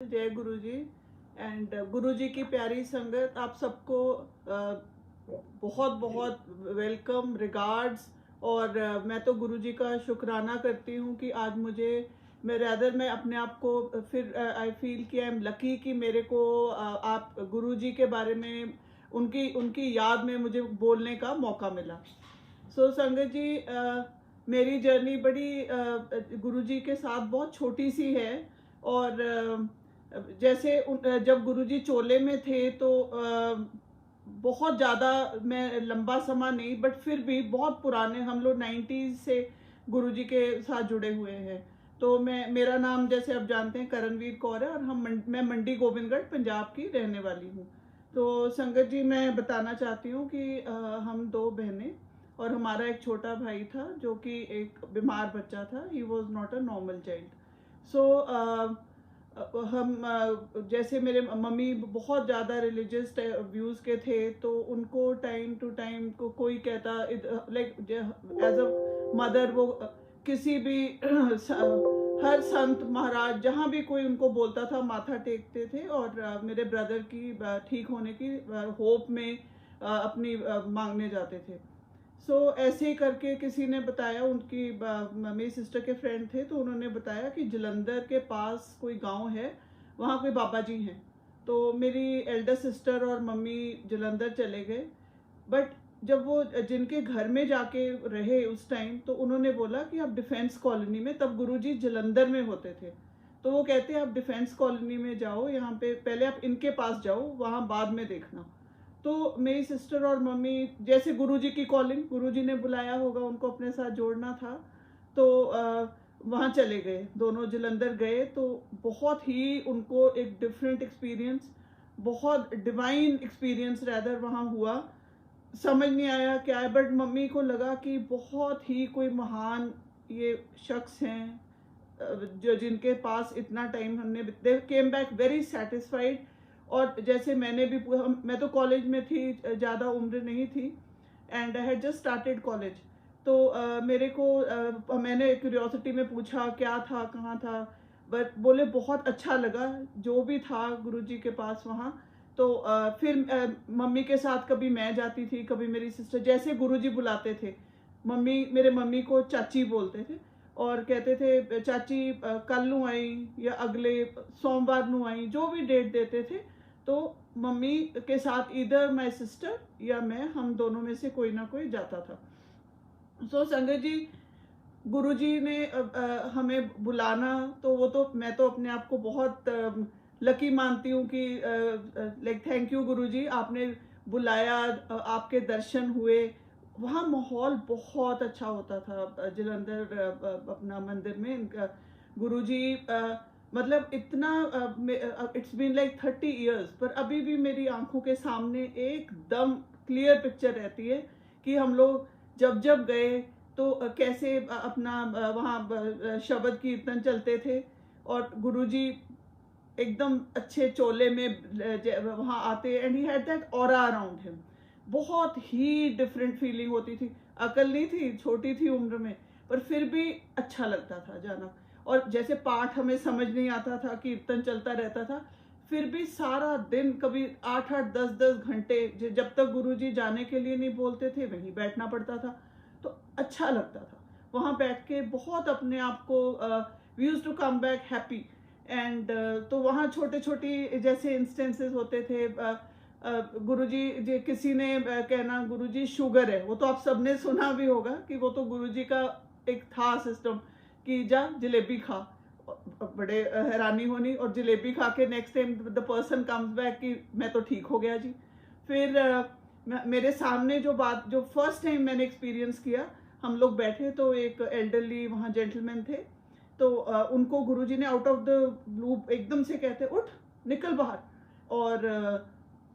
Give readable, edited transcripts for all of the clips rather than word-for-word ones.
जय गुरु जी एंड गुरु जी की प्यारी संगत, आप सबको बहुत बहुत वेलकम, रिगार्ड्स। और मैं तो गुरु जी का शुक्राना करती हूँ कि आज मैं अपने आप को फिर आई फील कि आई एम लकी कि मेरे को आप गुरु जी के बारे में उनकी उनकी याद में मुझे बोलने का मौका मिला। सो संगत जी, मेरी जर्नी बड़ी गुरु जी के साथ बहुत छोटी सी है। और जैसे जब गुरुजी चोले में थे तो बहुत ज़्यादा मैं लंबा समय नहीं, बट फिर भी बहुत पुराने, हम लोग 90s से गुरुजी के साथ जुड़े हुए हैं। तो मेरा नाम जैसे आप जानते हैं करणवीर कौर है, और मैं मंडी गोविंदगढ़ पंजाब की रहने वाली हूँ। तो संगत जी, मैं बताना चाहती हूँ कि हम दो बहनें और हमारा एक छोटा भाई था जो कि एक बीमार बच्चा था। He was not a normal child. So जैसे मेरे मम्मी बहुत ज़्यादा रिलीजियस व्यूज़ के थे, तो उनको टाइम टू टाइम कोई कहता, लाइक एज अ मदर, वो किसी भी हर संत महाराज जहाँ भी कोई उनको बोलता था माथा टेकते थे, और मेरे ब्रदर की ठीक होने की होप में अपनी मांगने जाते थे। ऐसे ही करके किसी ने बताया, उनकी मेरी सिस्टर के फ्रेंड थे, तो उन्होंने बताया कि जलंधर के पास कोई गांव है, वहाँ कोई बाबा जी हैं। तो मेरी एल्डर सिस्टर और मम्मी जलंधर चले गए। बट जब वो जिनके घर में जाके रहे उस टाइम, तो उन्होंने बोला कि आप डिफेंस कॉलोनी में, तब गुरुजी जलंधर में होते थे, तो वो कहते हैं आप डिफेंस कॉलोनी में जाओ, यहाँ पे पहले आप इनके पास जाओ, वहाँ बाद में देखना। तो मेरी सिस्टर और मम्मी, जैसे गुरुजी की कॉलिंग, गुरुजी ने बुलाया होगा, उनको अपने साथ जोड़ना था, तो वहाँ चले गए, दोनों जलंधर गए। तो बहुत ही उनको एक डिफरेंट एक्सपीरियंस, बहुत डिवाइन एक्सपीरियंस रैदर वहाँ हुआ। समझ नहीं आया क्या है, बट मम्मी को लगा कि बहुत ही कोई महान ये शख्स हैं, जो जिनके पास इतना टाइम हमने, दे केम बैक वेरी सेटिस्फाइड। और जैसे मैं तो कॉलेज में थी, ज़्यादा उम्र नहीं थी, and I had just started college. तो मेरे को मैंने क्यूरियोसिटी में पूछा क्या था, कहाँ था, बट बोले बहुत अच्छा लगा जो भी था गुरुजी के पास वहाँ। तो फिर मम्मी के साथ कभी मैं जाती थी, कभी मेरी सिस्टर, जैसे गुरुजी बुलाते थे, मेरे मम्मी को चाची बोलते थे, और कहते थे चाची कल नू आई या अगले सोमवार नू आई, जो भी डेट देते थे। तो मम्मी के साथ इधर माय सिस्टर या मैं, हम दोनों में से कोई ना कोई जाता था। संगत जी, गुरुजी ने हमें बुलाना, तो वो तो मैं तो अपने आप को बहुत लकी मानती हूँ कि लाइक थैंक यू गुरुजी, आपने बुलाया, आपके दर्शन हुए। वहाँ माहौल बहुत अच्छा होता था जलंधर अपना मंदिर में इनका। गुरुजी मतलब इतना, इट्स बीन लाइक 30 years, पर अभी भी मेरी आंखों के सामने एकदम क्लियर पिक्चर रहती है कि हम लोग जब जब गए तो कैसे अपना वहाँ शब्द कीर्तन चलते थे, और गुरुजी एकदम अच्छे चोले में वहाँ आते, and he had that aura around him. बहुत ही डिफरेंट फीलिंग होती थी। अकल नहीं थी, छोटी थी उम्र में, पर फिर भी अच्छा लगता था जाना। और जैसे पाठ हमें समझ नहीं आता था, कीर्तन चलता रहता था, फिर भी सारा दिन, कभी 8-8 10-10 घंटे, जब तक गुरुजी जाने के लिए नहीं बोलते थे वहीं बैठना पड़ता था। तो अच्छा लगता था वहाँ बैठ के, बहुत अपने आप को we used to come back happy. And तो वहाँ छोटे छोटी जैसे इंस्टेंसेस होते थे, गुरुजी किसी ने कहना गुरुजी शुगर है, वो तो आप सबने सुना भी होगा कि वो तो गुरुजी का एक था सिस्टम कि जा जलेबी खा। बड़े हैरानी होनी, और जलेबी खा के next time the person comes back कि मैं तो ठीक हो गया जी। फिर मेरे सामने जो फर्स्ट टाइम मैंने एक्सपीरियंस किया, हम लोग बैठे तो एक एल्डरली वहाँ जेंटलमैन थे, तो उनको गुरुजी ने आउट ऑफ द ब्लू एकदम से कहते उठ निकल बाहर। और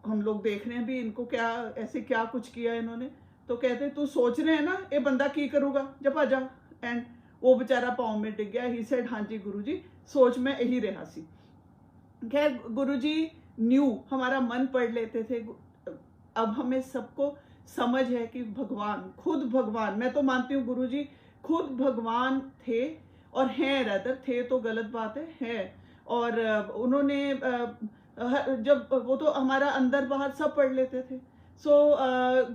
हम लोग देख रहे हैं भी इनको क्या ऐसे क्या कुछ किया इन्होंने। तो कहते तू सोच रहे हैं ना ये बंदा की करूँगा, जब आ जा। एंड वो बेचारा पाँव में टिक गया। ही सेड हाँ जी गुरुजी, सोच में यही रहा सी। खैर गुरुजी न्यू हमारा मन पढ़ लेते थे। अब हमें सबको समझ है कि भगवान, खुद भगवान, मैं तो मानती हूँ गुरुजी खुद भगवान थे, और हैं, रदर थे तो गलत बात है और उन्होंने जब वो तो हमारा अंदर बाहर सब पढ़ लेते थे। सो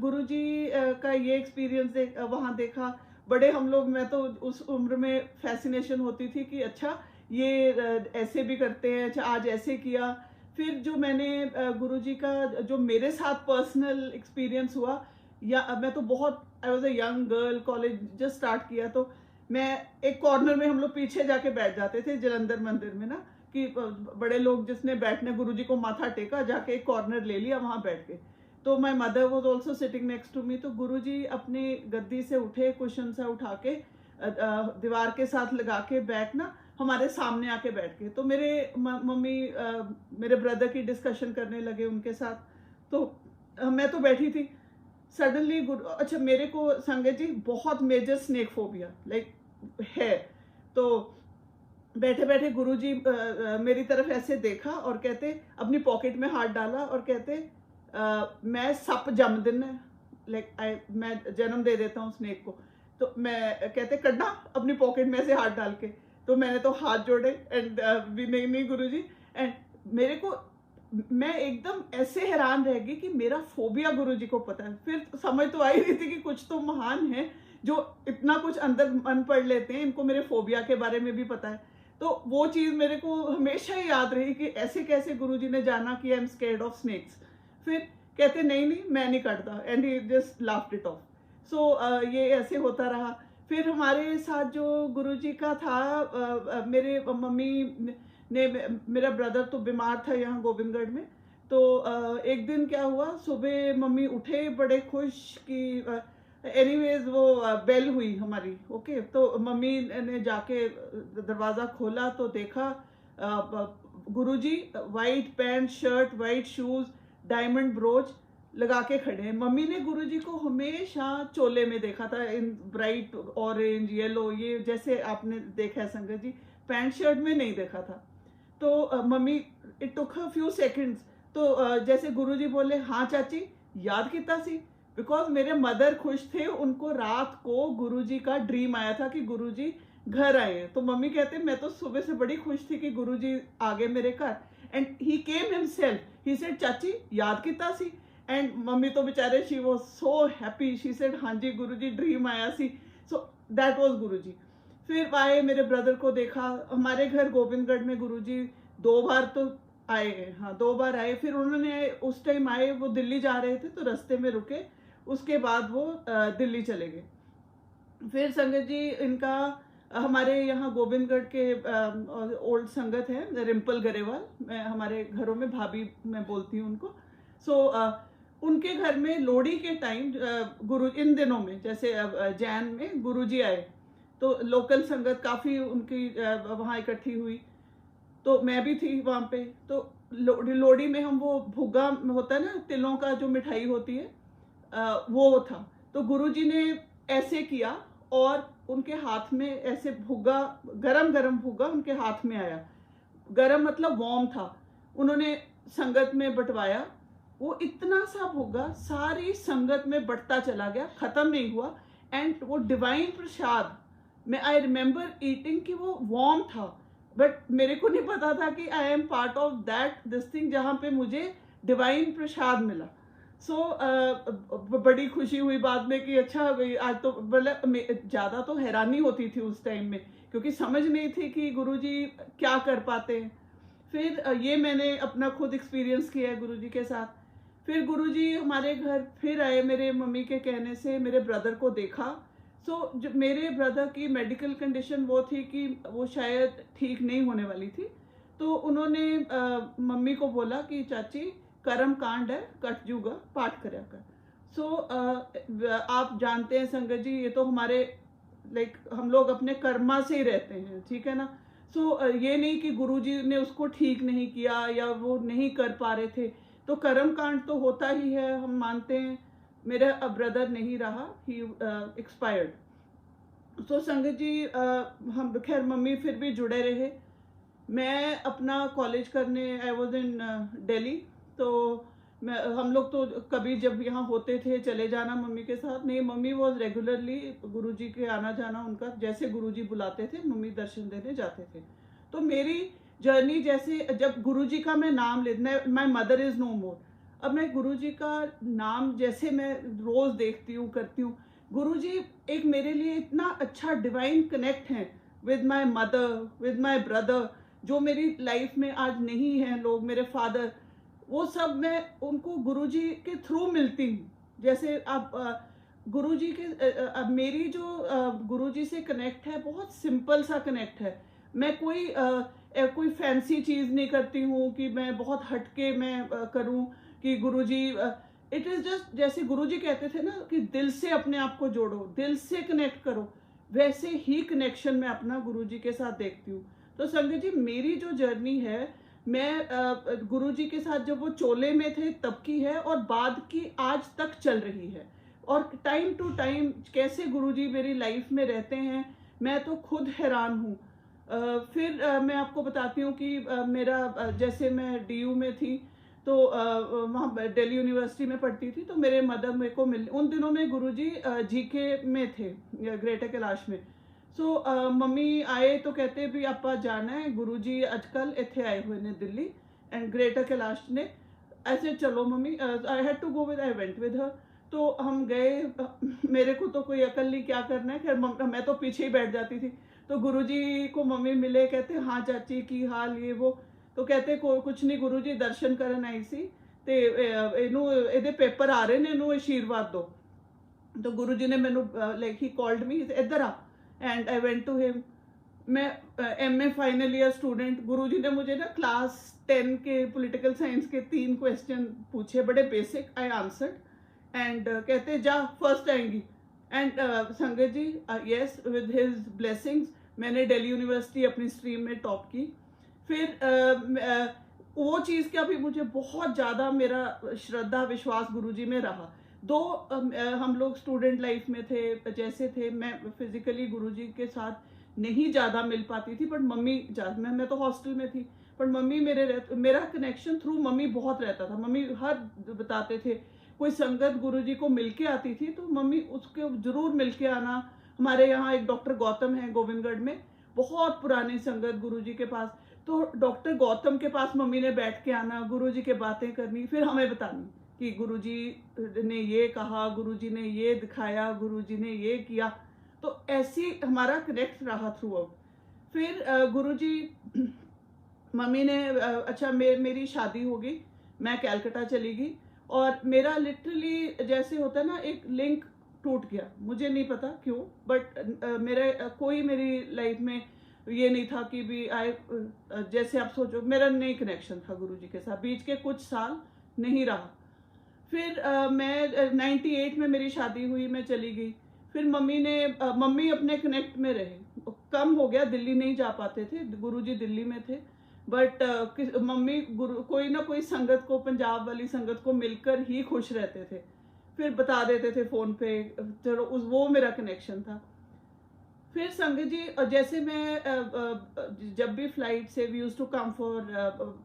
गुरुजी का ये एक्सपीरियंस वहाँ देखा। बड़े हम लोग, मैं तो उस उम्र में फैसिनेशन होती थी कि अच्छा ये ऐसे भी करते हैं, अच्छा आज ऐसे किया। फिर जो मैंने गुरुजी का जो मेरे साथ पर्सनल एक्सपीरियंस हुआ, या मैं तो बहुत, I was a young girl, college just start किया, तो मैं एक कॉर्नर में, हम लोग पीछे जाके बैठ जाते थे जलंधर मंदिर में ना, कि बड़े लोग जिसने बैठने, गुरुजी को माथा टेका, जाके एक कॉर्नर ले लिया, वहां बैठ के। तो my mother was also sitting next to me. तो गुरुजी अपनी गद्दी से उठे, कुशन सा उठा के दीवार के साथ लगा के बैठ ना हमारे सामने आके बैठ गए। तो मेरे मम्मी मेरे ब्रदर की डिस्कशन करने लगे उनके साथ। तो मैं तो बैठी थी। सडनली अच्छा, मेरे को संगत जी बहुत मेजर स्नेक फोबिया लाइक है। तो बैठे बैठे गुरुजी मेरी तरफ ऐसे देखा और कहते, अपनी पॉकेट में हाथ डाला और कहते मैं सप जन्मदिन है, लाइक मैं जन्म दे देता हूँ स्नेक को। तो मैं कहते कड्डा अपनी पॉकेट में से हाथ डाल के। तो मैंने तो हाथ जोड़े एंड नहीं गुरुजी। एंड मेरे को, मैं एकदम ऐसे हैरान रह गई कि मेरा फोबिया गुरुजी को पता है। फिर समझ तो आई रही थी कि कुछ तो महान है जो इतना कुछ अंदर मन पढ़ लेते हैं, इनको मेरे फोबिया के बारे में भी पता है। तो वो चीज मेरे को हमेशा ही याद रही कि ऐसे कैसे गुरुजी ने जाना कि I am scared of snakes. फिर कहते नहीं मैं नहीं काटता, and he just laughed it off. So ये ऐसे होता रहा। फिर हमारे साथ जो गुरुजी का था, मेरे मम्मी ने, मेरा ब्रदर तो बीमार था यहाँ गोविंदगढ़ में। तो एक दिन क्या हुआ, सुबह मम्मी उठे बड़े खुश कि एनीवेज वो बेल हुई हमारी। ओके, तो मम्मी ने जाके दरवाजा खोला तो देखा Guruji white pant shirt, white shoes, diamond brooch लगा के खड़े हैं। मम्मी ने गुरुजी को हमेशा चोले में देखा था, इन ब्राइट ऑरेंज येलो, ये जैसे आपने देखा है संगत जी, पैंट शर्ट में नहीं देखा था। तो mummy, it took a few seconds. तो जैसे गुरुजी बोले हाँ चाची याद किता सी, बिकॉज मेरे मदर खुश थे, उनको रात को गुरुजी का ड्रीम आया था कि गुरुजी घर आए हैं। तो मम्मी कहते मैं तो सुबह से बड़ी खुश थी कि गुरुजी आ गए मेरे घर, and he came himself, he said चाची याद किता सी। एंड मम्मी तो बेचारे, she was so happy, she said हाँ जी गुरुजी ड्रीम आया सी। सो दैट वाज गुरुजी। फिर आए, मेरे ब्रदर को देखा। हमारे घर गोविंदगढ़ में गुरुजी 2 बार तो आए हैं, हाँ 2 बार आए। फिर उन्होंने उस टाइम आए, वो दिल्ली जा रहे थे तो रास्ते में रुके, उसके बाद वो दिल्ली चले गए। फिर संगत जी इनका हमारे यहाँ गोविंदगढ़ के ओल्ड संगत है रिम्पल गरेवाल, मैं हमारे घरों में भाभी मैं बोलती हूँ उनको। सो उनके घर में लोहड़ी के टाइम गुरु, इन दिनों में जैसे जैन में गुरुजी आए, तो लोकल संगत काफ़ी उनकी वहाँ इकट्ठी हुई। तो मैं भी थी वहाँ पे। तो लोहड़ी में हम वो भुग्गा होता है ना, तिलों का जो मिठाई होती है, वो था। तो गुरुजी ने ऐसे किया और उनके हाथ में ऐसे भुग्गा, गरम गरम भुग्गा उनके हाथ में आया, गरम मतलब वार्म था। उन्होंने संगत में बंटवाया। वो इतना सा भुग्गा सारी संगत में बंटता चला गया, खत्म नहीं हुआ। एंड वो डिवाइन प्रसाद, मैं आई रिमेम्बर ईटिंग कि वो वार्म था, बट मेरे को नहीं पता था कि I am part of that this thing जहाँ पे मुझे डिवाइन प्रसाद मिला। बड़ी खुशी हुई बाद में कि अच्छा आज तो, मतलब ज़्यादा तो हैरानी होती थी उस टाइम में, क्योंकि समझ नहीं थी कि गुरुजी क्या कर पाते हैं। फिर ये मैंने अपना खुद एक्सपीरियंस किया है गुरुजी के साथ। फिर गुरुजी हमारे घर फिर आए, मेरे मम्मी के कहने से मेरे ब्रदर को देखा। सो जो मेरे ब्रदर की मेडिकल कंडीशन वो थी कि वो शायद ठीक नहीं होने वाली थी। तो उन्होंने मम्मी को बोला कि चाची कर्म कांड है, कट जूगा, पाठ करया कर। सो आप जानते हैं संगत जी, ये तो हमारे लाइक हम लोग अपने कर्मा से ही रहते हैं, ठीक है ना। सो ये नहीं कि गुरुजी ने उसको ठीक नहीं किया या वो नहीं कर पा रहे थे, तो कर्म कांड तो होता ही है, हम मानते हैं। मेरा ब्रदर नहीं रहा, ही एक्सपायर्ड। सो संगत जी हम खैर मम्मी फिर भी जुड़े रहे। मैं अपना कॉलेज करने आई वॉज इन दिल्ली। तो हम लोग तो कभी जब यहाँ होते थे चले जाना मम्मी के साथ, नहीं मम्मी वॉज रेगुलरली गुरुजी के आना जाना उनका, जैसे गुरुजी बुलाते थे मम्मी दर्शन देने जाते थे। तो मेरी जर्नी जैसे जब गुरुजी का मैं नाम लेना, माय मदर इज़ नो मोर, अब मैं गुरुजी का नाम जैसे मैं रोज़ देखती हूँ करती हूँ, गुरुजी एक मेरे लिए इतना अच्छा डिवाइन कनेक्ट है with my mother, with my brother, जो मेरी लाइफ में आज नहीं है लोग, मेरे फादर, वो सब मैं उनको गुरुजी के थ्रू मिलती हूँ। जैसे आप गुरुजी के अब मेरी जो गुरुजी से कनेक्ट है बहुत सिंपल सा कनेक्ट है। मैं कोई फैंसी चीज़ नहीं करती हूँ कि मैं बहुत हटके मैं करूँ कि गुरुजी, इट इज़ जस्ट जैसे गुरुजी कहते थे ना कि दिल से अपने आप को जोड़ो, दिल से कनेक्ट करो, वैसे ही कनेक्शन मैं अपना गुरुजी के साथ देखती हूँ। तो संगत जी, मेरी जो जर्नी है, मैं गुरुजी के साथ जब वो चोले में थे तब की है और बाद की आज तक चल रही है। और टाइम टू टाइम कैसे गुरुजी मेरी लाइफ में रहते हैं, मैं तो खुद हैरान हूँ। फिर मैं आपको बताती हूँ कि जैसे मैं डीयू में थी, तो वहाँ दिल्ली यूनिवर्सिटी में पढ़ती थी, तो मेरे मदर मेरे को मिल उन दिनों में गुरुजी जीके में थे, ग्रेटर कैलाश में। सो मम्मी आए तो कहते भी आपा जाना है, गुरुजी आजकल इत्थे आए हुए ने दिल्ली एंड ग्रेटर कैलाश ने, ऐसे चलो mummy, I had to go with, I went with her. तो हम गए, मेरे को तो कोई अकल नहीं क्या करना है, खैर मैं तो पीछे ही बैठ जाती थी। तो गुरुजी को मम्मी मिले, कहते हाँ चाची की हाल ये वो, तो कहते कुछ नहीं गुरुजी दर्शन करन आई सी, ते इनू ਇਹਦੇ पेपर आ रहे ने, इनू आशीर्वाद दो। तो गुरुजी ने मैनू लाइक ही कॉल्ड मी, इधर आ, and I went to him. मैं MA final year student, Guruji ने मुझे ना क्लास 10 के पॉलिटिकल साइंस के 3 क्वेश्चन पूछे, बड़े बेसिक, आई आंसर्ड एंड कहते जा फर्स्ट आएंगी। एंड संगत जी, यस, विद हिज ब्लेसिंग्स मैंने दिल्ली यूनिवर्सिटी अपनी स्ट्रीम में टॉप की। फिर वो चीज़ का भी मुझे बहुत ज़्यादा मेरा श्रद्धा विश्वास गुरुजी में रहा। दो हम लोग स्टूडेंट लाइफ में थे जैसे थे, मैं फिजिकली गुरुजी के साथ नहीं ज़्यादा मिल पाती थी, बट मम्मी मैं तो हॉस्टल में थी, पर मम्मी मेरा कनेक्शन थ्रू मम्मी बहुत रहता था। मम्मी हर बताते थे, कोई संगत गुरुजी को मिल के आती थी तो मम्मी उसके ज़रूर मिल के आना। हमारे यहाँ एक डॉक्टर गौतम है गोविंदगढ़ में, बहुत पुरानी संगत गुरुजी के पास, तो डॉक्टर गौतम के पास मम्मी ने बैठ के आना, गुरुजी के बातें करनी, फिर हमें बतानी कि गुरुजी ने ये कहा, गुरुजी ने ये दिखाया, गुरुजी ने ये किया। तो ऐसी हमारा कनेक्ट रहा थ्रू आउट। फिर गुरुजी, मम्मी ने अच्छा मेरी शादी हो गई, मैं कैलकाटा चली गई, और मेरा लिटरली जैसे होता है ना, एक लिंक टूट गया, मुझे नहीं पता क्यों, बट कोई मेरी लाइफ में ये नहीं था कि भी जैसे आप सोचो, मेरा नहीं कनेक्शन था गुरुजी के साथ, बीच के कुछ साल नहीं रहा। फिर मैं 98 में मेरी शादी हुई, मैं चली गई। फिर मम्मी अपने कनेक्ट में रहे, कम हो गया, दिल्ली नहीं जा पाते थे, गुरुजी दिल्ली में थे, बट मम्मी कोई ना कोई संगत को, पंजाब वाली संगत को मिलकर ही खुश रहते थे, फिर बता देते थे फ़ोन पे, चलो वो मेरा कनेक्शन था। फिर संगत जी, जैसे मैं जब भी फ्लाइट से we use to come for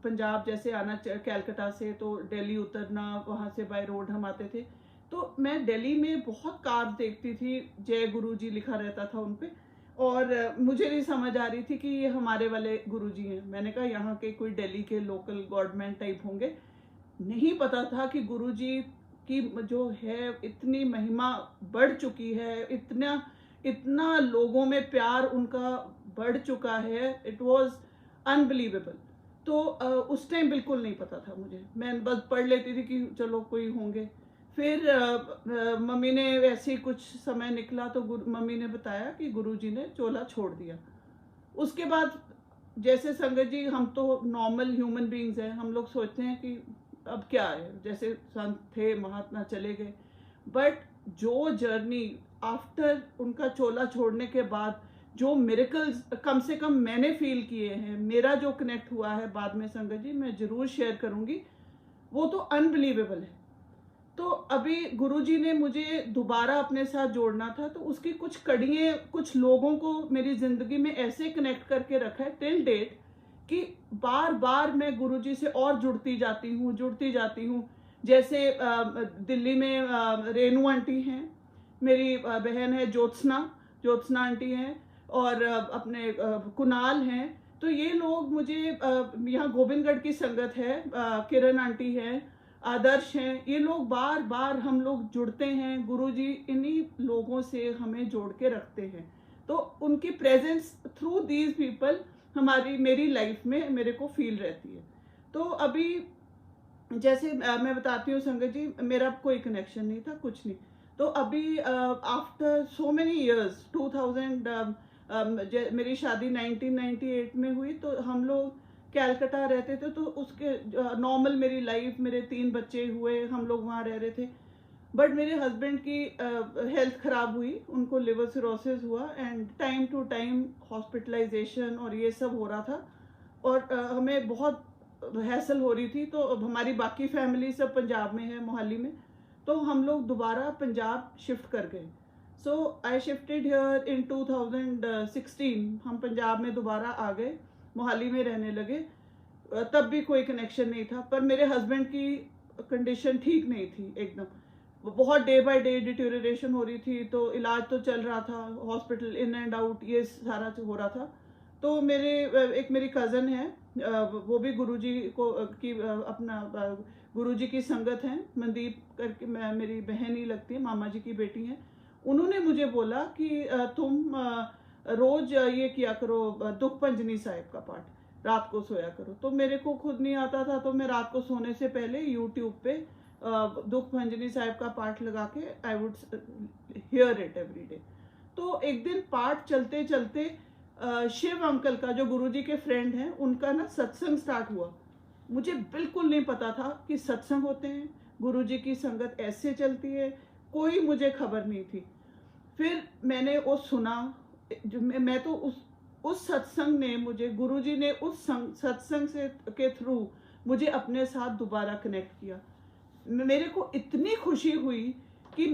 Punjab, जैसे आना कैलकाटा से, तो दिल्ली उतरना, वहाँ से बाय रोड हम आते थे, तो मैं दिल्ली में बहुत कार देखती थी, जय गुरुजी लिखा रहता था उन पे, और मुझे नहीं समझ आ रही थी कि ये हमारे वाले गुरुजी हैं। मैंने कहा यहाँ के कोई दिल्ली के लोकल गवर्नमेंट टाइप होंगे, नहीं पता था कि गुरुजी की जो है इतनी महिमा बढ़ चुकी है, इतना लोगों में प्यार उनका बढ़ चुका है, इट वॉज अनबिलीवेबल। तो उस टाइम बिल्कुल नहीं पता था मुझे, मैं बस पढ़ लेती थी कि चलो कोई होंगे। फिर मम्मी ने वैसे ही कुछ समय निकला तो मम्मी ने बताया कि गुरुजी ने चोला छोड़ दिया। उसके बाद जैसे संगत जी, हम तो नॉर्मल ह्यूमन बीइंग्स हैं, हम लोग सोचते हैं कि अब क्या है, जैसे संत थे, महात्मा चले गए, बट जो जर्नी आफ्टर उनका चोला छोड़ने के बाद, जो मिरेकल्स कम से कम मैंने फील किए हैं, मेरा जो कनेक्ट हुआ है बाद में संगत जी, मैं ज़रूर शेयर करूँगी, वो तो अनबिलीवेबल है। तो अभी गुरुजी ने मुझे दोबारा अपने साथ जोड़ना था, तो उसकी कुछ कड़ियाँ, कुछ लोगों को मेरी ज़िंदगी में ऐसे कनेक्ट करके रखा है टिल डेट, कि बार बार मैं गुरुजी से और जुड़ती जाती हूँ। जैसे दिल्ली में रेनू आंटी हैं, मेरी बहन है ज्योत्सना आंटी हैं, और अपने कुणाल हैं। तो ये लोग मुझे यहाँ गोविंदगढ़ की संगत है, किरण आंटी है, आदर्श हैं, ये लोग बार बार हम लोग जुड़ते हैं, गुरुजी इन्हीं लोगों से हमें जोड़ के रखते हैं। तो उनकी प्रेजेंस थ्रू दीज पीपल मेरी लाइफ में मेरे को फील रहती है। तो अभी जैसे मैं बताती हूँ संगत जी, मेरा कोई कनेक्शन नहीं था, कुछ नहीं। तो अभी आफ्टर सो मेनी इयर्स 2000 मेरी शादी 1998 में हुई, तो हम लोग कैलकाटा रहते थे। तो उसके नॉर्मल मेरी लाइफ, मेरे 3 बच्चे हुए, हम लोग वहाँ रह रहे थे। बट मेरे हस्बैंड की हेल्थ खराब हुई, उनको लिवर सिरोसिस हुआ and time to time hospitalisation और ये सब हो रहा था, और हमें बहुत हैसल हो रही थी। तो अब हमारी बाकी फैमिली सब पंजाब में है, मोहाली में। तो हम लोग दोबारा पंजाब शिफ्ट कर गए। सो आई शिफ्टेड हियर इन 2016। हम पंजाब में दोबारा आ गए, मोहाली में रहने लगे। तब भी कोई कनेक्शन नहीं था, पर मेरे हस्बैंड की कंडीशन ठीक नहीं थी एकदम, वो बहुत डे बाय डे डिटेरियोरेशन हो रही थी। तो इलाज तो चल रहा था, हॉस्पिटल इन एंड आउट, ये सारा हो रहा था। तो मेरी कज़न है, वो भी गुरुजी को की अपना गुरुजी की संगत है, मनदीप करके, मेरी बहन ही लगती है, मामा जी की बेटी हैं। उन्होंने मुझे बोला कि तुम रोज ये किया करो, दुख पंजनी साहिब का पाठ रात को सोया करो। तो मेरे को खुद नहीं आता था, तो मैं रात को सोने से पहले यूट्यूब पे दुख पंजनी साहिब का पाठ लगा के I would hear it every day. तो एक दिन पाठ चलते चलते शिव अंकल का, जो गुरुजी के फ्रेंड हैं, उनका ना सत्संग स्टार्ट हुआ। मुझे बिल्कुल नहीं पता था कि सत्संग होते हैं, गुरुजी की संगत ऐसे चलती है, कोई मुझे खबर नहीं थी। फिर मैंने वो सुना, जो मैं तो उस सत्संग ने मुझे, गुरुजी ने उस सत्संग से के थ्रू मुझे अपने साथ दोबारा कनेक्ट किया। मेरे को इतनी खुशी हुई कि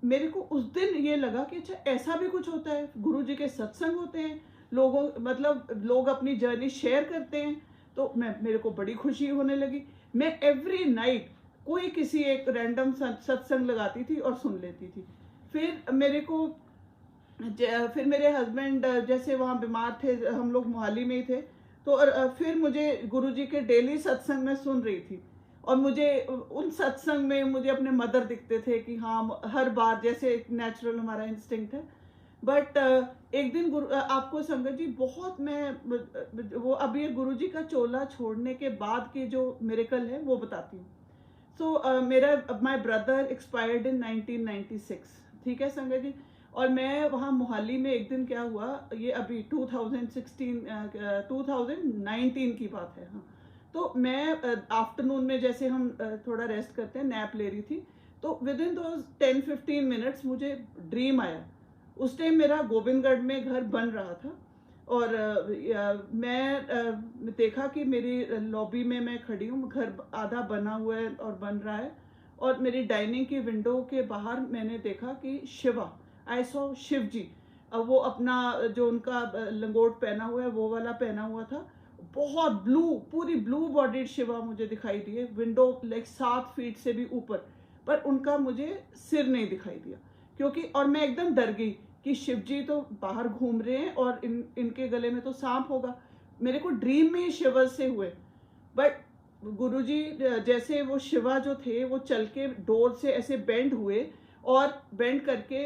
मेरे को उस दिन ये लगा कि अच्छा ऐसा भी कुछ होता है, गुरुजी के सत्संग होते हैं, लोग अपनी जर्नी शेयर करते हैं। तो मेरे को बड़ी खुशी होने लगी। मैं एवरी नाइट कोई किसी एक रैंडम सत्संग लगाती थी और सुन लेती थी। फिर मेरे हस्बैंड जैसे वहाँ बीमार थे, हम लोग मोहाली में ही थे, तो फिर मुझे गुरुजी के डेली सत्संग में सुन रही थी, और मुझे उन सत्संग में मुझे अपने मदर दिखते थे कि हाँ, हर बार जैसे एक नेचुरल हमारा इंस्टिंक्ट है। बट एक दिन आपको संगत जी बहुत वो अभी ये गुरुजी का चोला छोड़ने के बाद के जो मिरेकल है वो बताती हूँ। सो माय ब्रदर एक्सपायर्ड इन 1996, ठीक है संगत जी। और मैं वहाँ मोहाली में एक दिन क्या हुआ, ये अभी 2019 की बात है, हाँ। तो मैं आफ्टरनून में जैसे हम थोड़ा रेस्ट करते हैं, नैप ले रही थी, तो विद इन दो 10-15 मिनट्स मुझे ड्रीम आया। उस टाइम मेरा गोविंदगढ़ में घर बन रहा था, और मैं देखा कि मेरी लॉबी में मैं खड़ी हूँ, घर आधा बना हुआ है और बन रहा है, और मेरी डाइनिंग की विंडो के बाहर मैंने देखा कि शिवा, आई सॉ शिव जी। वो अपना जो उनका लंगोट पहना हुआ है वो वाला पहना हुआ था, बहुत पूरी ब्लू बॉडीड शिवा मुझे दिखाई दिए, विंडो लाइक 7 फीट से भी ऊपर, पर उनका मुझे सिर नहीं दिखाई दिया, और मैं एकदम डर गई कि शिव जी तो बाहर घूम रहे हैं और इनके गले में तो सांप होगा। मेरे को ड्रीम में ही शिवा से हुए। बट गुरुजी जैसे वो शिवा जो थे वो चल के डोर से ऐसे बेंड हुए और बेंड करके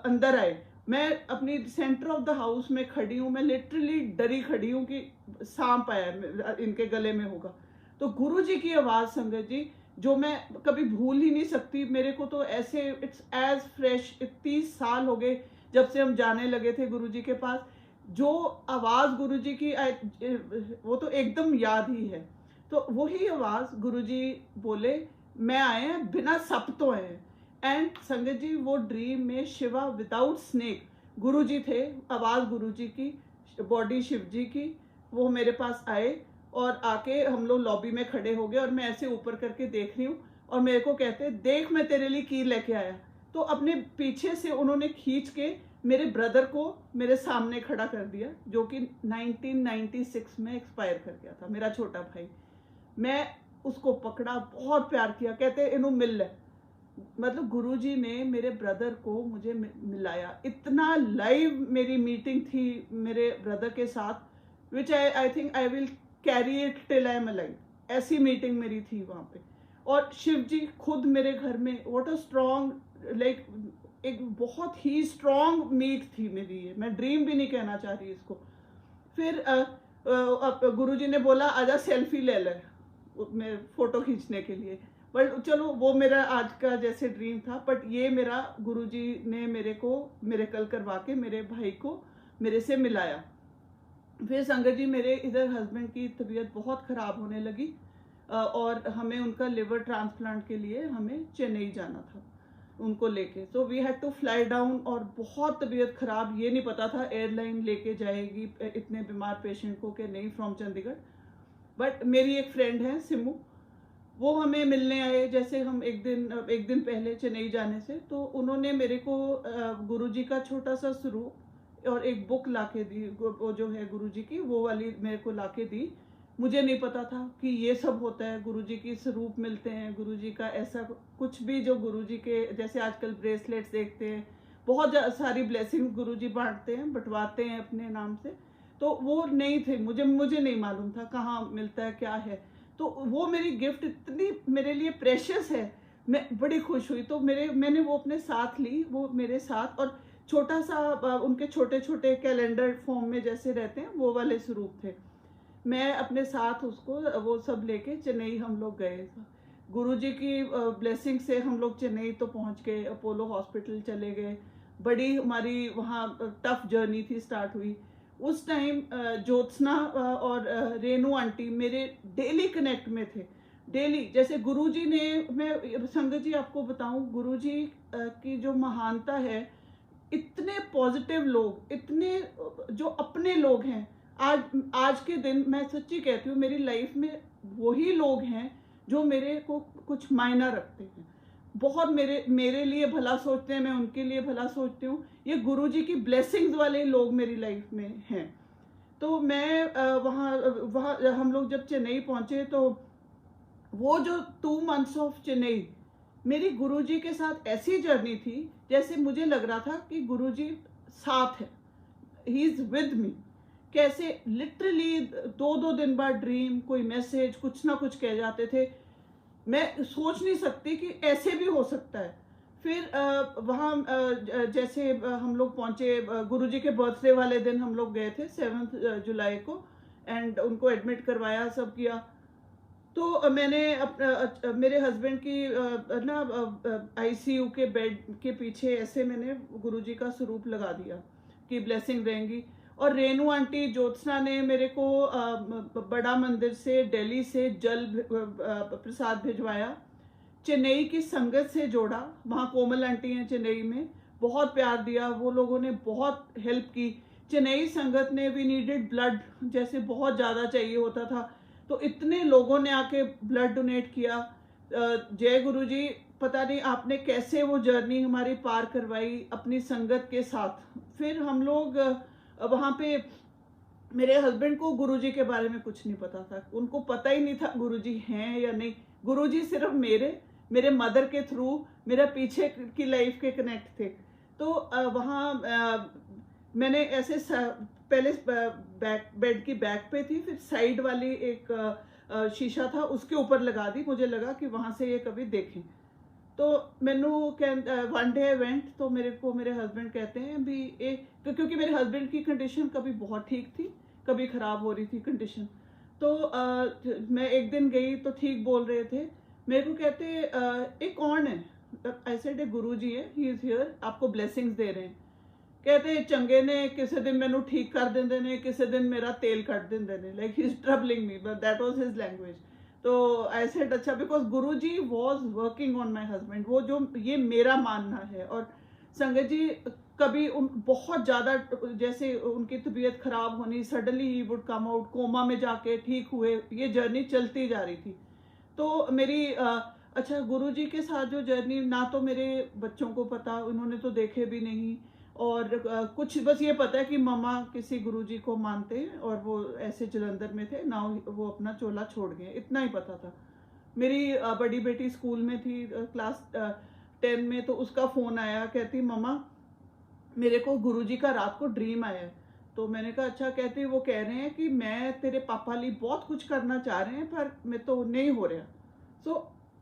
अंदर आए। मैं अपनी सेंटर ऑफ द हाउस में खड़ी हूँ, मैं लिटरली डरी खड़ी हूँ कि सांप आया इनके गले में होगा। तो गुरुजी की आवाज़ संगत जी जो मैं कभी भूल ही नहीं सकती। मेरे को तो ऐसे इट्स एज फ्रेश, 30 साल हो गए जब से हम जाने लगे थे गुरुजी के पास। जो आवाज़ गुरुजी की वो तो एकदम याद ही है। तो वही आवाज़ गुरुजी बोले, मैं आए हैं, बिना सप तो आए हैं। एंड संगत जी वो ड्रीम में शिवा विदाउट स्नेक गुरुजी थे, आवाज़ गुरुजी की, बॉडी शिव जी की। वो मेरे पास आए और आके हम लोग लॉबी में खड़े हो गए, और मैं ऐसे ऊपर करके देख रही हूँ, और मेरे को कहते देख मैं तेरे लिए कीर लेके आया। तो अपने पीछे से उन्होंने खींच के मेरे ब्रदर को मेरे सामने खड़ा कर दिया, जो कि 1996 में एक्सपायर कर गया था, मेरा छोटा भाई। मैं उसको पकड़ा, बहुत प्यार किया, कहते इन्हों मिल ले। मतलब गुरुजी ने मेरे ब्रदर को मुझे मिलाया, इतना लाइव मेरी मीटिंग थी मेरे ब्रदर के साथ, which I think I will carry it till I am alive. ऐसी मीटिंग मेरी थी वहाँ पे। और शिव जी खुद मेरे घर में, व्हाट अ स्ट्रॉन्ग, लाइक एक बहुत ही स्ट्रॉन्ग मीट थी मेरी ये, मैं ड्रीम भी नहीं कहना चाह रही इसको। फिर गुरुजी ने बोला आजा सेल्फी ले ले, मैं फोटो खींचने के लिए। बट चलो वो मेरा आज का जैसे ड्रीम था, बट ये मेरा गुरुजी ने मेरे को मिरेकल करवा के मेरे भाई को मेरे से मिलाया। फिर संगत जी मेरे इधर हस्बैंड की तबीयत बहुत ख़राब होने लगी और हमें उनका लिवर ट्रांसप्लांट के लिए हमें चेन्नई जाना था उनको लेके। So we had to fly down और बहुत तबीयत ख़राब, ये नहीं पता था एयरलाइन लेके जाएगी इतने बीमार पेशेंट को कि नहीं फ्रॉम चंडीगढ़। बट मेरी एक फ्रेंड है सिमू, वो हमें मिलने आए जैसे हम एक दिन पहले चेन्नई जाने से। तो उन्होंने मेरे को गुरुजी का छोटा सा स्वरूप और एक बुक लाके दी, वो जो है गुरुजी की, वो वाली मेरे को लाके दी। मुझे नहीं पता था कि ये सब होता है, गुरुजी की स्वरूप मिलते हैं, गुरुजी का ऐसा कुछ भी जो गुरुजी के जैसे आजकल ब्रेसलेट्स देखते हैं, बहुत सारी ब्लेसिंग्स गुरुजी बांटते हैं, बंटवाते हैं अपने नाम से। तो वो नहीं थे, मुझे नहीं मालूम था कहाँ मिलता है क्या है। तो वो मेरी गिफ्ट इतनी मेरे लिए प्रेशियस है, मैं बड़ी खुश हुई। तो मैंने वो अपने साथ ली, वो मेरे साथ, और छोटा सा उनके छोटे छोटे कैलेंडर फॉर्म में जैसे रहते हैं वो वाले स्वरूप थे। मैं अपने साथ उसको वो सब लेके चेन्नई हम लोग गए। गुरुजी की ब्लेसिंग से हम लोग चेन्नई तो पहुंच गए, अपोलो हॉस्पिटल चले गए। बड़ी हमारी वहाँ टफ जर्नी थी, स्टार्ट हुई उस टाइम। ज्योत्सना और रेनू आंटी मेरे डेली कनेक्ट में थे, डेली। जैसे गुरुजी ने, मैं संगत जी आपको बताऊं, गुरुजी की जो महानता है, इतने पॉजिटिव लोग, इतने जो अपने लोग हैं। आज के दिन मैं सच्ची कहती हूँ, मेरी लाइफ में वही लोग हैं जो मेरे को कुछ मायना रखते हैं, बहुत मेरे लिए भला सोचते हैं, मैं उनके लिए भला सोचती हूँ। ये गुरुजी की ब्लेसिंग्स वाले लोग मेरी लाइफ में हैं। तो मैं वहाँ हम लोग जब चेन्नई पहुँचे, तो वो जो 2 months ऑफ चेन्नई मेरी गुरुजी के साथ ऐसी जर्नी थी जैसे मुझे लग रहा था कि गुरुजी साथ है, ही इज विद मी। कैसे लिटरली 2 दिन बाद ड्रीम, कोई मैसेज, कुछ ना कुछ कह जाते थे। मैं सोच नहीं सकती कि ऐसे भी हो सकता है। फिर वहाँ जैसे हम लोग पहुँचे, गुरुजी के बर्थडे वाले दिन हम लोग गए थे 7 जुलाई को, एंड उनको एडमिट करवाया, सब किया। तो मैंने मेरे हस्बैंड की ना आईसीयू के बेड के पीछे ऐसे मैंने गुरुजी का स्वरूप लगा दिया कि ब्लेसिंग रहेंगी। और रेनू आंटी, ज्योत्सना ने मेरे को बड़ा मंदिर से, दिल्ली से जल प्रसाद भिजवाया, चेन्नई की संगत से जोड़ा। वहाँ कोमल आंटी हैं चेन्नई में, बहुत प्यार दिया, वो लोगों ने बहुत हेल्प की। चेन्नई संगत ने, वी नीडेड ब्लड, जैसे बहुत ज़्यादा चाहिए होता था, तो इतने लोगों ने आके ब्लड डोनेट किया। जय गुरु जी, पता नहीं आपने कैसे वो जर्नी हमारी पार करवाई अपनी संगत के साथ। फिर हम लोग वहाँ पे, मेरे हस्बैंड को गुरुजी के बारे में कुछ नहीं पता था, उनको पता ही नहीं था गुरुजी हैं या नहीं। गुरुजी सिर्फ मेरे मदर के थ्रू मेरा पीछे की लाइफ के कनेक्ट थे। तो वहाँ मैंने ऐसे पहले बेड की बैक पे थी, फिर साइड वाली एक शीशा था उसके ऊपर लगा दी, मुझे लगा कि वहाँ से ये कभी देखें। तो मैनू वन डे वेंट, तो मेरे हस्बैंड कहते हैं भी क्योंकि मेरे हस्बैंड की कंडीशन कभी बहुत ठीक थी, कभी ख़राब हो रही थी कंडीशन। तो मैं एक दिन गई तो ठीक बोल रहे थे, मेरे को कहते एक कौन है, आई सेड ए गुरु जी है, ही इज़ हियर, आपको ब्लेसिंग्स दे रहे हैं। कहते चंगे ने किसी दिन मैनू ठीक कर देंगे ने, किसी दिन मेरा तेल कट देंगे ने, like he is troubling me, but that was his language. तो आई सेड अच्छा, because Guruji was working on my husband, वो जो ये मेरा मानना है। और संगत जी कभी बहुत ज़्यादा जैसे उनकी तबीयत खराब होनी, सडनली ही वुड कम आउट, कोमा में जाके ठीक हुए, ये जर्नी चलती जा रही थी। तो मेरी अच्छा, गुरुजी के साथ जो जर्नी, ना तो मेरे बच्चों को पता, उन्होंने तो देखे भी नहीं, और कुछ बस ये पता है कि मामा किसी गुरुजी को मानते हैं और वो ऐसे जलंधर में थे ना, वो अपना चोला छोड़ गए, इतना ही पता था। मेरी बड़ी बेटी स्कूल में थी, क्लास 10 में, तो उसका फ़ोन आया, कहती मम्मा मेरे को गुरुजी का रात को ड्रीम आया है। तो मैंने कहा अच्छा। कहती वो कह रहे हैं कि मैं तेरे पापा लिए बहुत कुछ करना चाह रहे हैं पर मैं तो नहीं हो रहा। सो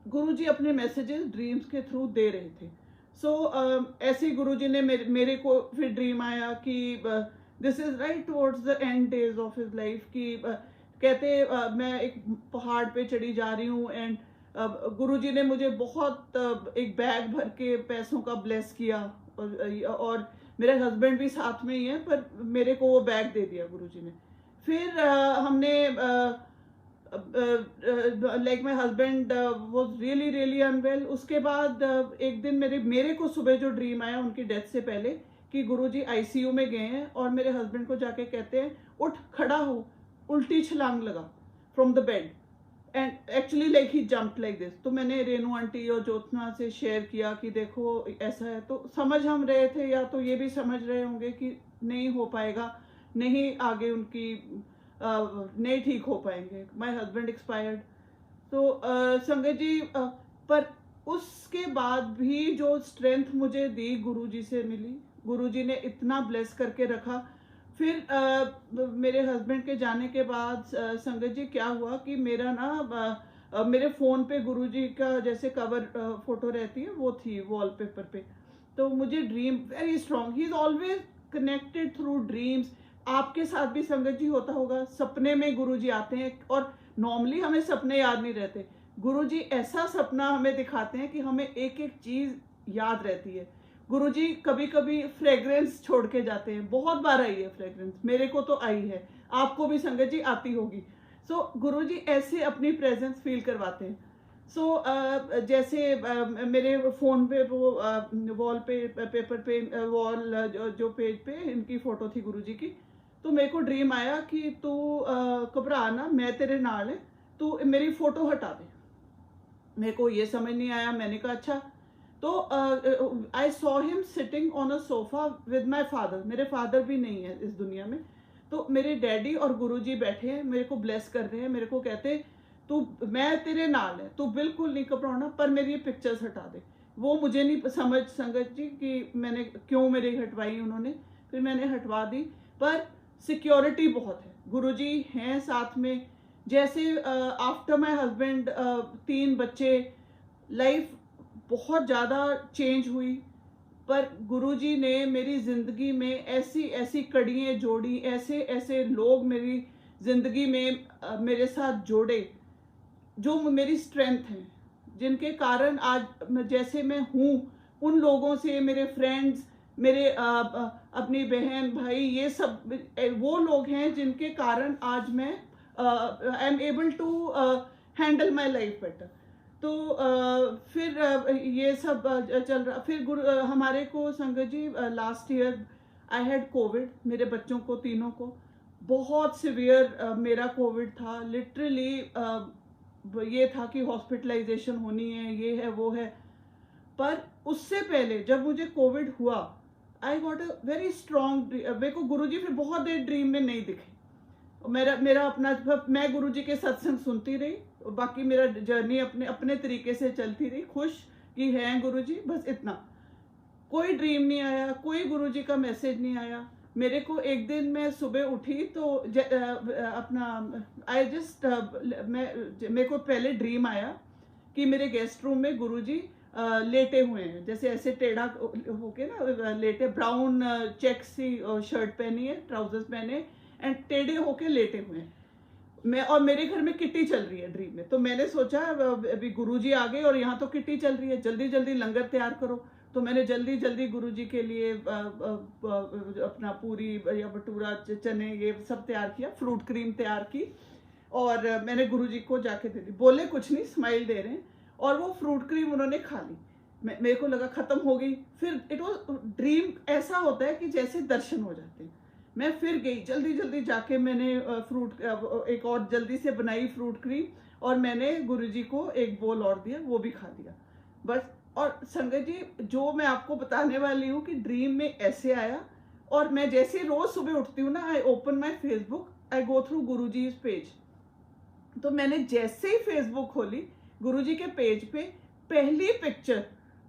गुरुजी अपने मैसेजेस ड्रीम्स के थ्रू दे रहे थे। सो ऐसे ही गुरुजी ने मेरे को फिर ड्रीम आया कि this is right towards the end days of his life कि कहते मैं एक पहाड़ पे चढ़ी जा रही हूँ एंड गुरुजी ने मुझे बहुत एक बैग भर के पैसों का ब्लेस किया और मेरे हस्बैंड भी साथ में ही है पर मेरे को वो बैग दे दिया गुरुजी ने। फिर हमने like my husband was really really unwell. उसके बाद एक दिन मेरे को सुबह जो ड्रीम आया उनकी डेथ से पहले कि गुरुजी आईसीयू में गए हैं और मेरे हस्बैंड को जाके कहते हैं उठ खड़ा हो, उल्टी छलांग लगा from the bed and actually like he jumped like this. तो मैंने रेनू आंटी और ज्योत्ना से शेयर किया कि देखो ऐसा है। तो समझ हम रहे थे या तो ये भी समझ रहे होंगे कि नहीं हो पाएगा, नहीं आगे उनकी नहीं ठीक हो पाएंगे। My husband expired. तो संगत जी पर उसके बाद भी जो स्ट्रेंथ मुझे दी गुरुजी से मिली, गुरुजी ने इतना ब्लेस करके रखा। फिर मेरे हस्बैंड के जाने के बाद संगत जी क्या हुआ कि मेरा ना मेरे फ़ोन पे गुरुजी का जैसे कवर फोटो रहती है वो थी वॉलपेपर पे। तो मुझे dream very strong, he is always connected through dreams. आपके साथ भी संगत जी होता होगा, सपने में गुरुजी आते हैं और नॉर्मली हमें सपने याद नहीं रहते। गुरुजी ऐसा सपना हमें दिखाते हैं कि हमें एक एक चीज़ याद रहती है। गुरुजी कभी कभी फ्रेग्रेंस छोड़ के जाते हैं, बहुत बार आई है फ्रेग्रेंस, मेरे को तो आई है, आपको भी संगत जी आती होगी। सो गुरुजी ऐसे अपनी प्रेजेंस फील करवाते हैं। सो जैसे मेरे फ़ोन पे वो वॉल पे पेपर पे वॉल जो पेज पे इनकी फ़ोटो थी गुरुजी की। तो मेरे को ड्रीम आया कि तू घबरा ना, मैं तेरे नाल है, तू मेरी फ़ोटो हटा दे। मेरे को ये समझ नहीं आया। मैंने कहा अच्छा। तो I saw him sitting on a sofa with my father. मेरे फादर भी नहीं है इस दुनिया में। तो मेरे डैडी और गुरुजी बैठे हैं, मेरे को ब्लेस कर रहे हैं, मेरे को कहते तू मैं तेरे नाल है, तू बिल्कुल नहीं घबराना, पर मेरी ये पिक्चर्स हटा दे। वो मुझे नहीं समझ संगत जी कि मैंने क्यों मेरी हटवाई उन्होंने। फिर मैंने हटवा दी, पर सिक्योरिटी बहुत है, गुरुजी हैं साथ में। जैसे आफ्टर माय हस्बैंड 3 बच्चे, लाइफ बहुत ज़्यादा चेंज हुई। पर गुरुजी ने मेरी ज़िंदगी में ऐसी ऐसी कड़ियाँ जोड़ी, ऐसे ऐसे लोग मेरी ज़िंदगी में मेरे साथ जोड़े जो मेरी स्ट्रेंथ हैं, जिनके कारण आज जैसे मैं हूँ। उन लोगों से मेरे फ्रेंड्स, मेरे अपनी बहन भाई, ये सब वो लोग हैं जिनके कारण आज मैं I am able to handle my life better. तो फिर ये सब चल रहा। फिर हमारे को Sangat ji last year I had covid. मेरे बच्चों को तीनों को बहुत सिवियर मेरा कोविड था। लिटरली ये था कि हॉस्पिटलाइजेशन होनी है, ये है वो है। पर उससे पहले जब मुझे कोविड हुआ, I got a very strong. मेरे को गुरुजी फिर बहुत देर ड्रीम में नहीं दिखे। मेरा अपना, मैं गुरुजी के सत्संग सुनती रही, बाकी मेरा जर्नी अपने अपने तरीके से चलती रही, खुश कि हैं गुरुजी, बस इतना। कोई ड्रीम नहीं आया, कोई गुरुजी का मैसेज नहीं आया। मेरे को एक दिन मैं सुबह उठी तो अपना आई जस्ट मेरे को पहले ड्रीम आया कि मेरे गेस्ट रूम में गुरुजी लेटे हुए हैं, जैसे ऐसे टेढ़ा होके ना लेटे, ब्राउन चेक सी शर्ट पहनी है, ट्राउजर्स पहने एंड टेढ़े होके लेटे हुए हैं। मैं और मेरे घर में किट्टी चल रही है ड्रीम में। तो मैंने सोचा अभी गुरुजी आ गए और यहाँ तो किट्टी चल रही है, जल्दी जल्दी लंगर तैयार करो। तो मैंने जल्दी जल्दी गुरुजी के लिए अपना पूरी या भटूरा, चने, ये सब तैयार किया, फ्रूट क्रीम तैयार की और मैंने गुरुजी को जाके दे दी। बोले कुछ नहीं, स्माइल दे रहे हैं, और वो फ्रूट क्रीम उन्होंने खा ली। मेरे को लगा खत्म हो गई। फिर इट वाज ड्रीम, ऐसा होता है कि जैसे दर्शन हो जाते हैं। मैं फिर गई जल्दी जल्दी जाके, मैंने फ्रूट एक और जल्दी से बनाई फ्रूट क्रीम और मैंने गुरुजी को एक बोल और दिया, वो भी खा लिया बस। और संगत जी जो मैं आपको बताने वाली हूँ कि ड्रीम में ऐसे आया, और मैं जैसे रोज सुबह उठती हूँ ना, I open my Facebook, I go through Guruji's page. तो मैंने जैसे ही फेसबुक खोली, गुरुजी के पेज पे पहली पिक्चर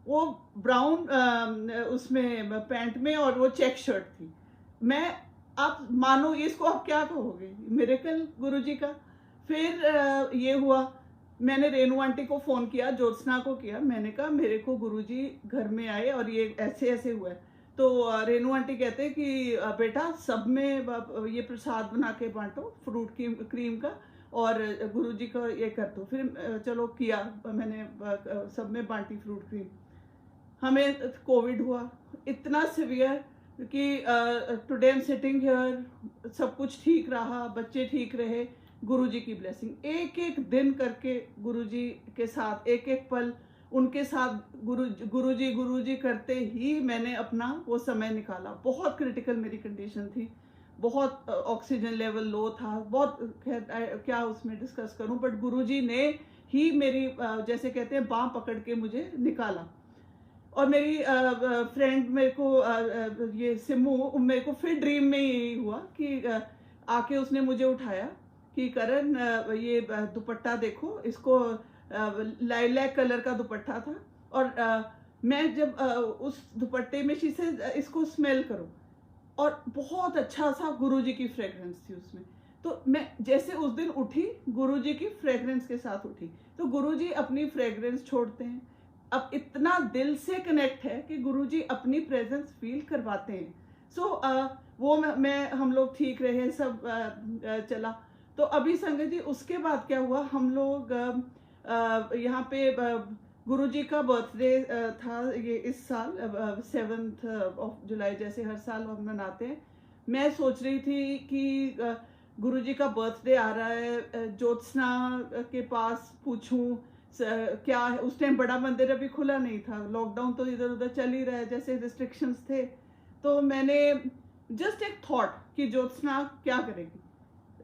वो ब्राउन उसमें पैंट में और वो चेक शर्ट थी। मैं, आप मानो इसको आप क्या कहोगे, मिरेकल गुरुजी का। फिर ये हुआ, मैंने रेनू आंटी को फ़ोन किया, ज्योत्सना को किया, मैंने कहा मेरे को गुरुजी घर में आए और ये ऐसे ऐसे हुआ है। तो रेनू आंटी कहते हैं कि बेटा सब में ये प्रसाद बना के बांटो फ्रूट की क्रीम का, और गुरुजी का ये कर दो। फिर चलो किया, मैंने सब में बांटी फ्रूट क्रीम। हमें कोविड हुआ इतना सिवियर कि today I am sitting here, सब कुछ ठीक रहा, बच्चे ठीक रहे, गुरुजी की ब्लेसिंग। एक एक दिन करके गुरुजी के साथ, एक एक पल उनके साथ गुरुजी करते ही मैंने अपना वो समय निकाला। बहुत क्रिटिकल मेरी कंडीशन थी, बहुत ऑक्सीजन लेवल लो था, बहुत क्या उसमें डिस्कस करूं, बट गुरुजी ने ही मेरी जैसे कहते हैं बांह पकड़ के मुझे निकाला। और मेरी फ्रेंड मेरे को ये सिमू, मेरे को फिर ड्रीम में यही हुआ कि आके उसने मुझे उठाया कि करण ये दुपट्टा देखो, इसको लाइलैक कलर का दुपट्टा था, और मैं जब उस दुपट्टे में शी से इसको स्मेल करो, और बहुत अच्छा सा गुरुजी की फ्रेग्रेंस थी उसमें। तो मैं जैसे उस दिन उठी गुरुजी की फ्रेग्रेंस के साथ उठी। तो गुरुजी अपनी फ्रेग्रेंस छोड़ते हैं, अब इतना दिल से कनेक्ट है कि गुरुजी अपनी प्रेजेंस फील करवाते हैं। सो वो मैं हम लोग ठीक रहे, सब चला। तो अभी संगत जी उसके बाद क्या हुआ, हम लोग यहाँ पे गुरुजी का बर्थडे था ये इस साल 7 जुलाई, जैसे हर साल हम मनाते हैं। मैं सोच रही थी कि गुरुजी का बर्थडे आ रहा है, ज्योत्सना के पास पूछूं क्या है। उस टाइम बड़ा मंदिर अभी खुला नहीं था, लॉकडाउन तो इधर उधर चल ही रहा है, जैसे रिस्ट्रिक्शंस थे। तो मैंने जस्ट एक थॉट कि ज्योत्सना क्या करेगी।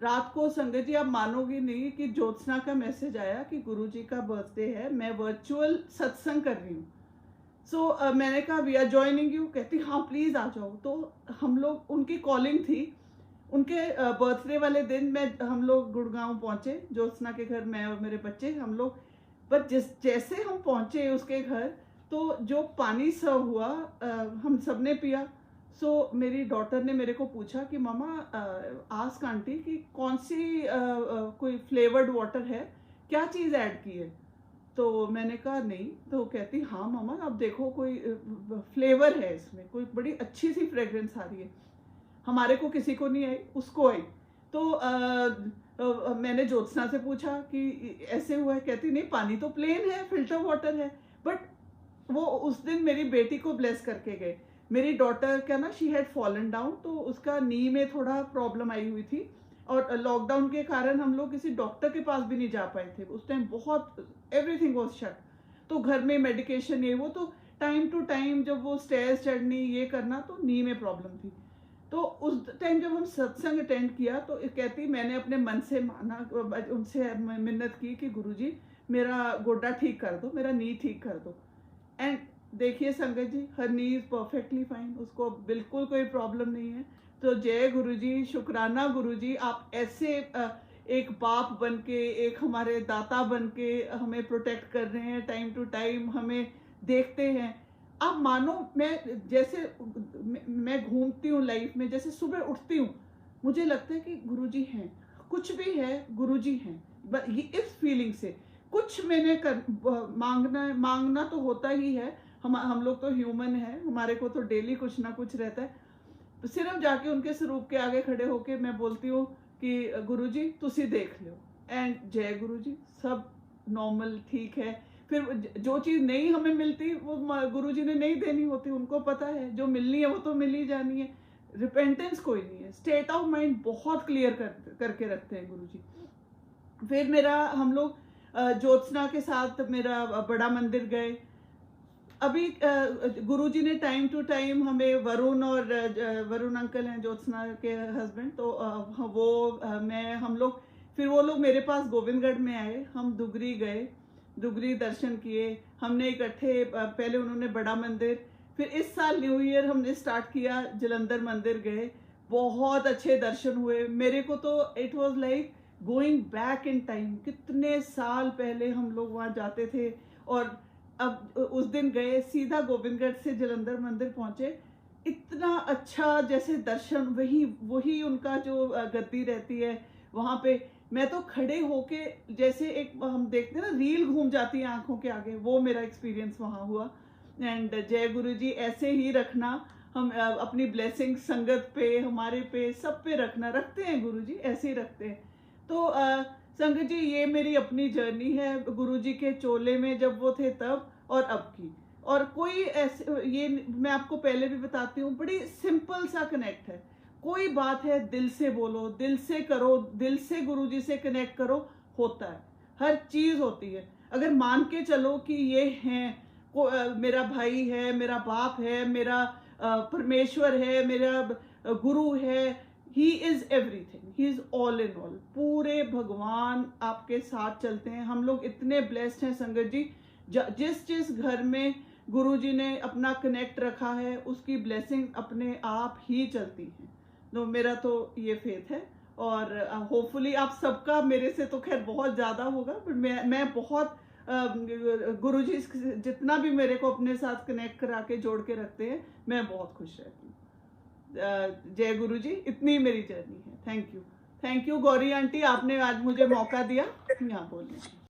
रात को संगत जी आप मानोगी नहीं कि ज्योत्सना का मैसेज आया कि गुरुजी का बर्थडे है, मैं वर्चुअल सत्संग कर रही हूँ। सो मैंने कहा वी आर ज्वाइनिंग यू। कहती हाँ प्लीज आ जाओ। तो हम लोग, उनकी कॉलिंग थी, उनके बर्थडे वाले दिन हम लोग गुड़गांव पहुंचे, ज्योत्सना के घर, मैं और मेरे बच्चे हम लोग। बट जैसे हम पहुंचे उसके घर, तो जो पानी सर्व हुआ हम सब ने पिया। सो मेरी डॉटर ने मेरे को पूछा कि मामा आस्क आंटी कि कौन सी कोई फ्लेवर्ड वाटर है, क्या चीज़ ऐड की है। तो मैंने कहा नहीं। तो कहती हाँ मामा आप देखो कोई फ्लेवर है इसमें, कोई बड़ी अच्छी सी फ्रेग्रेंस आ रही है। हमारे को किसी को नहीं आई, उसको आई। तो मैंने ज्योत्सना से पूछा कि ऐसे हुआ है। कहती नहीं पानी तो प्लेन है, फिल्टर वाटर है। बट वो उस दिन मेरी बेटी को ब्लेस करके गए। मेरी डॉटर क्या ना, शी हैड फॉलन डाउन, तो उसका नी में थोड़ा प्रॉब्लम आई हुई थी, और लॉकडाउन के कारण हम लोग किसी डॉक्टर के पास भी नहीं जा पाए थे उस टाइम, बहुत एवरीथिंग वाज शट। तो घर में मेडिकेशन ये वो, तो टाइम टू टाइम जब वो स्टेयर्स चढ़नी ये करना, तो नी में प्रॉब्लम थी। तो उस टाइम जब हम सत्संग अटेंड किया, तो कहती मैंने अपने मन से माना, उनसे मिन्नत की कि गुरुजी मेरा गोड्डा ठीक कर दो, मेरा नी ठीक कर दो। एंड देखिए संगत जी, हर नी इज परफेक्टली फाइन, उसको बिल्कुल कोई प्रॉब्लम नहीं है। तो जय गुरुजी, शुक्राना गुरुजी, आप ऐसे एक बाप बन के, एक हमारे दाता बन के हमें प्रोटेक्ट कर रहे हैं, टाइम टू टाइम हमें देखते हैं। आप मानो मैं जैसे मैं घूमती हूँ लाइफ में, जैसे सुबह उठती हूँ मुझे लगता है कि गुरुजी हैं, कुछ भी है गुरुजी हैं। ये इस फीलिंग से कुछ मैंने मांगना तो होता ही है, हम लोग तो ह्यूमन है, हमारे को तो डेली कुछ ना कुछ रहता है। तो सिर्फ जाके उनके स्वरूप के आगे खड़े होके मैं बोलती हूँ कि गुरुजी तुसी देख लो, एंड जय गुरुजी, सब नॉर्मल ठीक है। फिर जो चीज़ नहीं हमें मिलती वो गुरुजी ने नहीं देनी होती, उनको पता है जो मिलनी है वो तो मिल ही जानी है। रिपेंटेंस कोई नहीं है, स्टेट ऑफ माइंड बहुत क्लियर करके रखते हैं गुरुजी। फिर मेरा हम लोग ज्योत्सना के साथ मेरा बड़ा मंदिर गए। अभी गुरुजी ने टाइम टू टाइम हमें वरुण अंकल हैं ज्योत्सना के हस्बैंड, तो मैं हम लोग, फिर वो लोग मेरे पास गोविंदगढ़ में आए, हम दुगरी गए, दुगरी दर्शन किए हमने इकट्ठे। पहले उन्होंने बड़ा मंदिर, फिर इस साल न्यू ईयर हमने स्टार्ट किया, जलंधर मंदिर गए, बहुत अच्छे दर्शन हुए। मेरे को तो it was like going back in time, कितने साल पहले हम लोग वहाँ जाते थे। और अब उस दिन गए, सीधा गोविंदगढ़ से जलंधर मंदिर पहुंचे, इतना अच्छा जैसे दर्शन, वही वही उनका जो गद्दी रहती है वहां पे, मैं तो खड़े होके जैसे एक हम देखते हैं ना रील घूम जाती है आंखों के आगे, वो मेरा एक्सपीरियंस वहां हुआ। एंड जय गुरु जी, ऐसे ही रखना, हम अपनी ब्लेसिंग संगत पे, हमारे पे, सब पे रखना, रखते हैं गुरु जी, ऐसे ही रखते हैं। तो संगत जी, ये मेरी अपनी जर्नी है गुरु जी के चोले में जब वो थे तब और अब की। और कोई ऐसे, ये मैं आपको पहले भी बताती हूँ, बड़ी सिंपल सा कनेक्ट है। कोई बात है दिल से बोलो, दिल से करो, दिल से गुरुजी से कनेक्ट करो, होता है, हर चीज होती है। अगर मान के चलो कि ये हैं, मेरा भाई है, मेरा बाप है, मेरा परमेश्वर है, मेरा गुरु है, he is everything, he is all in all, पूरे भगवान आपके साथ चलते हैं। हम लोग इतने ब्लेस्ड हैं संगत जी, जिस जिस घर में गुरुजी ने अपना कनेक्ट रखा है उसकी ब्लेसिंग अपने आप ही चलती है। तो मेरा तो ये फेथ है, और होपफुली आप सबका मेरे से तो खैर बहुत ज़्यादा होगा, पर मैं बहुत गुरुजी जितना भी मेरे को अपने साथ कनेक्ट करा के जोड़ के रखते हैं, मैं बहुत खुश रहती हूँ। जय गुरुजी, इतनी मेरी जर्नी है। Thank you, thank you Gauri aunty, आपने आज मुझे मौका दिया यहाँ बोलने का।